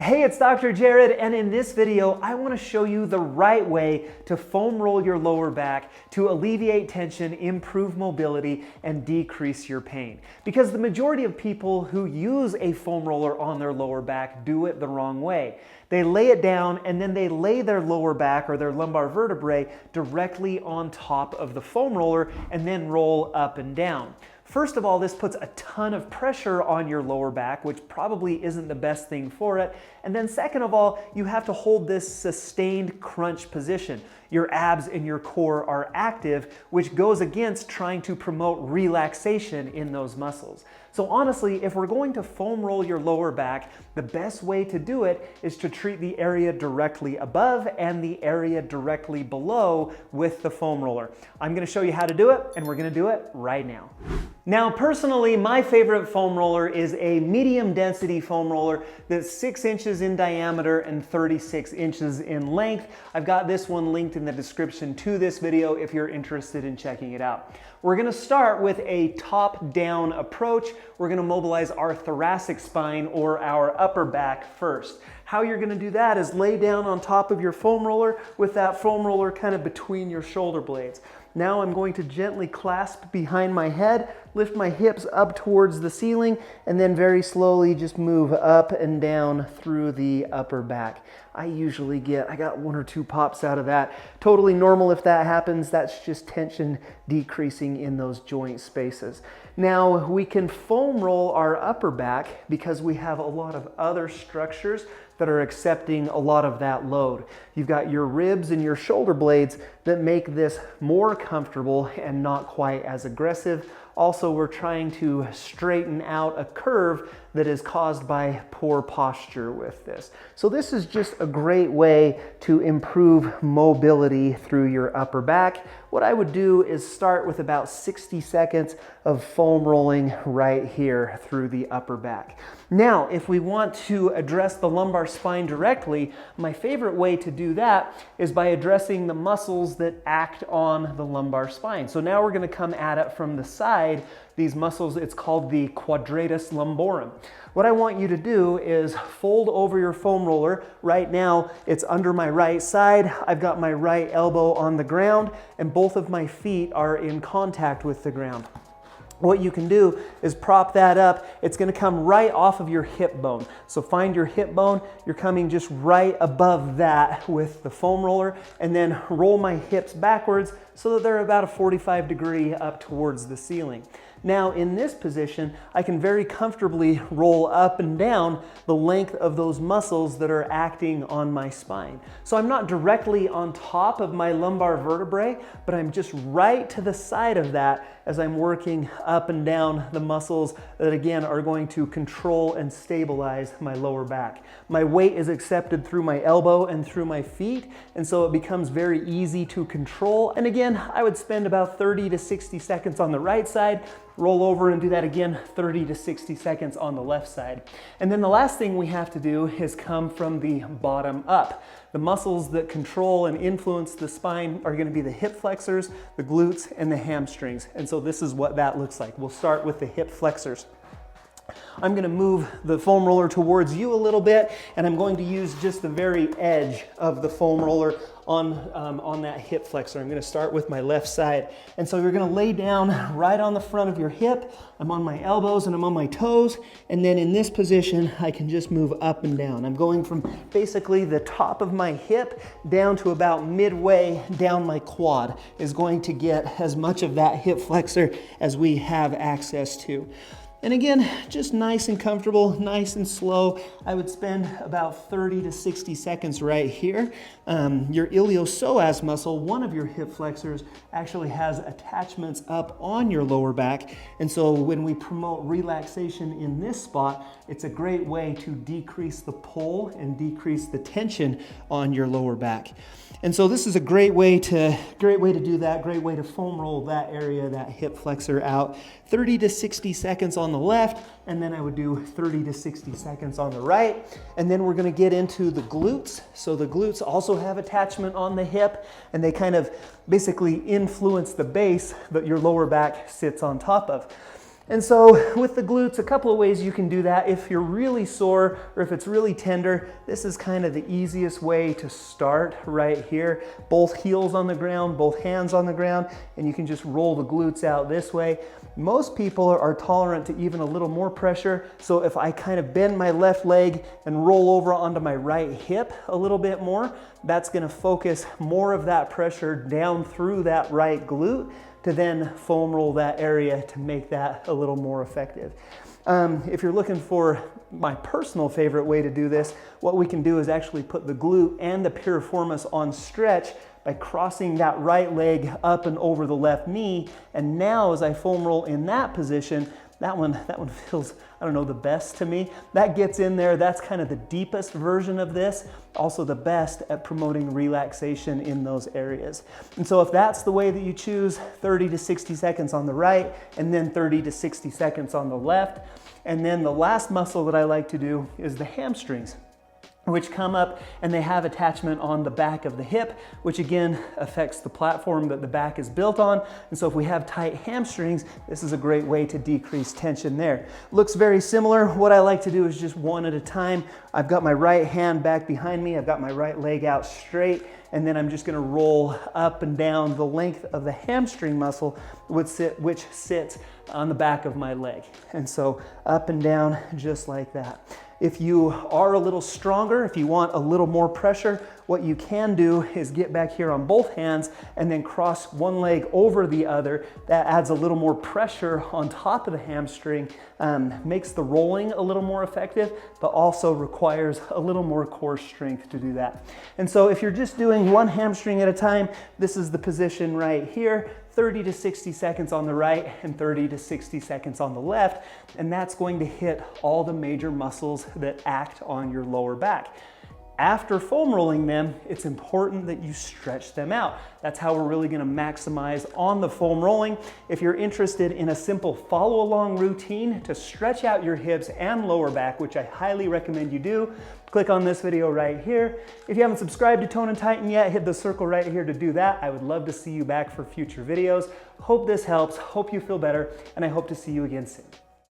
Hey, it's Dr. Jared, and in this video, I want to show you the right way to foam roll your lower back to alleviate tension, improve mobility, and decrease your pain. Because the majority of people who use a foam roller on their lower back do it the wrong way. They lay it down and then they lay their lower back or their lumbar vertebrae directly on top of the foam roller and then roll up and down. First of all, this puts a ton of pressure on your lower back, which probably isn't the best thing for it. And then second of all, you have to hold this sustained crunch position. Your abs and your core are active, which goes against trying to promote relaxation in those muscles. So honestly, if we're going to foam roll your lower back, the best way to do it is to treat the area directly above and the area directly below with the foam roller. I'm going to show you how to do it, and we're going to do it right now. Now, personally, my favorite foam roller is a medium density foam roller that's 6 inches in diameter and 36 inches in length. I've got this one linked in the description to this video if you're interested in checking it out. We're going to start with a top-down approach. We're going to mobilize our thoracic spine or our upper back first. How you're going to do that is lay down on top of your foam roller with that foam roller kind of between your shoulder blades. Now I'm going to gently clasp behind my head, lift my hips up towards the ceiling, and then very slowly just move up and down through the upper back. I got 1 or 2 pops out of that. Totally normal if that happens. That's just tension decreasing in those joint spaces. Now we can foam roll our upper back because we have a lot of other structures that are accepting a lot of that load. You've got your ribs and your shoulder blades that make this more comfortable and not quite as aggressive. Also, we're trying to straighten out a curve that is caused by poor posture with this. So this is just a great way to improve mobility through your upper back. What I would do is start with about 60 seconds of foam rolling right here through the upper back. Now, if we want to address the lumbar spine directly, my favorite way to do that is by addressing the muscles that act on the lumbar spine. So now we're going to come at it from the side. These muscles, it's called the Quadratus Lumborum. What I want you to do is fold over your foam roller. Right now, it's under my right side. I've got my right elbow on the ground, and both of my feet are in contact with the ground. What you can do is prop that up. It's going to come right off of your hip bone. So find your hip bone. You're coming just right above that with the foam roller, and then roll my hips backwards so that they're about a 45-degree up towards the ceiling. Now in this position, I can very comfortably roll up and down the length of those muscles that are acting on my spine. So I'm not directly on top of my lumbar vertebrae, but I'm just right to the side of that as I'm working up and down the muscles that again are going to control and stabilize my lower back. My weight is accepted through my elbow and through my feet, and so it becomes very easy to control. And again, I would spend about 30 to 60 seconds on the right side, roll over and do that again 30 to 60 seconds on the left side. And then the last thing we have to do is come from the bottom up. The muscles that control and influence the spine are going to be the hip flexors, the glutes, and the hamstrings. And so this is what that looks like. We'll start with the hip flexors. I'm going to move the foam roller towards you a little bit, and I'm going to use just the very edge of the foam roller on that hip flexor. I'm going to start with my left side. And so you're going to lay down right on the front of your hip. I'm on my elbows and I'm on my toes. And then in this position, I can just move up and down. I'm going from basically the top of my hip down to about midway down my quad is going to get as much of that hip flexor as we have access to. And again, just nice and comfortable, nice and slow. I would spend about 30 to 60 seconds right here. Your iliopsoas muscle, one of your hip flexors, actually has attachments up on your lower back. And so when we promote relaxation in this spot, it's a great way to decrease the pull and decrease the tension on your lower back. And so this is a great way to do that, great way to foam roll that area, that hip flexor out. 30 to 60 seconds on the left, and then I would do 30 to 60 seconds on the right. And then we're going to get into the glutes. So the glutes also have attachment on the hip, and they kind of basically influence the base that your lower back sits on top of. And so with the glutes, a couple of ways you can do that. If you're really sore or if it's really tender, this is kind of the easiest way to start right here. Both heels on the ground, both hands on the ground, and you can just roll the glutes out this way. Most people are tolerant to even a little more pressure. So if I kind of bend my left leg and roll over onto my right hip a little bit more, that's gonna focus more of that pressure down through that right glute to then foam roll that area to make that a little more effective. If you're looking for my personal favorite way to do this, what we can do is actually put the glute and the piriformis on stretch by crossing that right leg up and over the left knee. And now as I foam roll in that position, that one feels, I don't know, the best to me. That gets in there, that's kind of the deepest version of this. Also the best at promoting relaxation in those areas. And so if that's the way that you choose, 30 to 60 seconds on the right, and then 30 to 60 seconds on the left. And then the last muscle that I like to do is the hamstrings, which come up and they have attachment on the back of the hip, which again affects the platform that the back is built on. And so if we have tight hamstrings, this is a great way to decrease tension there. Looks very similar. What I like to do is just one at a time. I've got my right hand back behind me. I've got my right leg out straight, and then I'm just gonna roll up and down the length of the hamstring muscle, which sits on the back of my leg. And so up and down just like that. If you are a little stronger, if you want a little more pressure, what you can do is get back here on both hands and then cross one leg over the other. That adds a little more pressure on top of the hamstring, makes the rolling a little more effective, but also requires a little more core strength to do that. And so if you're just doing one hamstring at a time, this is the position right here. 30 to 60 seconds on the right and 30 to 60 seconds on the left. And that's going to hit all the major muscles that act on your lower back. After foam rolling them, it's important that you stretch them out. That's how we're really gonna maximize on the foam rolling. If you're interested in a simple follow along routine to stretch out your hips and lower back, which I highly recommend you do, click on this video right here. If you haven't subscribed to Tone and Tighten yet, hit the circle right here to do that. I would love to see you back for future videos. Hope this helps, hope you feel better, and I hope to see you again soon.